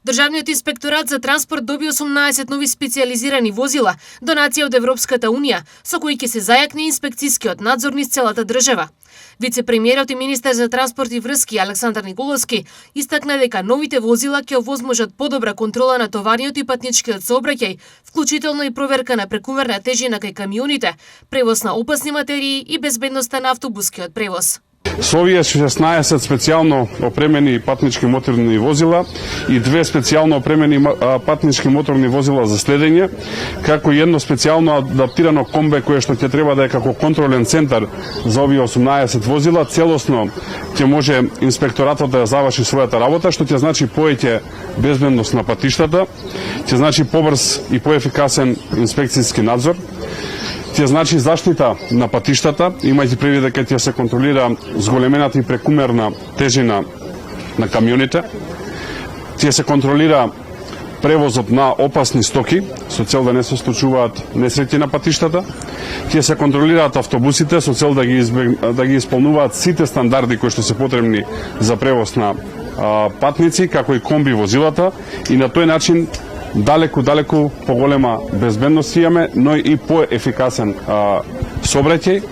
Државниот инспекторат за транспорт доби 18 нови специјализирани возила, донација од Европската унија, со кои ќе се зајакне инспекцискиот надзор низ целата држава. Вице-премиерот и министер за транспорт и врски Александар Николовски истакна дека новите возила ќе овозможат подобра контрола на товарниот и патничкиот сообраќај, вклучително и проверка на прекумерна тежина кај камионите, превоз на опасни материи и безбедноста на автобускиот превоз. Со овие 16 специјално опремени патнички моторни возила и 2 специјално опремени патнички моторни возила за следење, како и едно специјално адаптирано комбе кое што ќе треба да е како контролен центар за овие 18 возила, целосно ќе може инспекторатот да заврши својата работа, што ќе значи повеќе безбедност на патиштата, ќе значи побрз и поефикасен инспекцијски надзор, ќе значи заштита на патиштата, имајќи предвид дека ќе се контролира зголемената и прекумерна тежина на камионите, ќе се контролира превозот на опасни стоки со цел да не се случуваат несреќи на патиштата, ќе се контролираат автобусите со цел да ги исполнуваат сите стандарди кои што се потребни за превоз на патници, како и комби возилата, и на тој начин далеку поголема безбедност имаме, но и поефикасен сообраќај.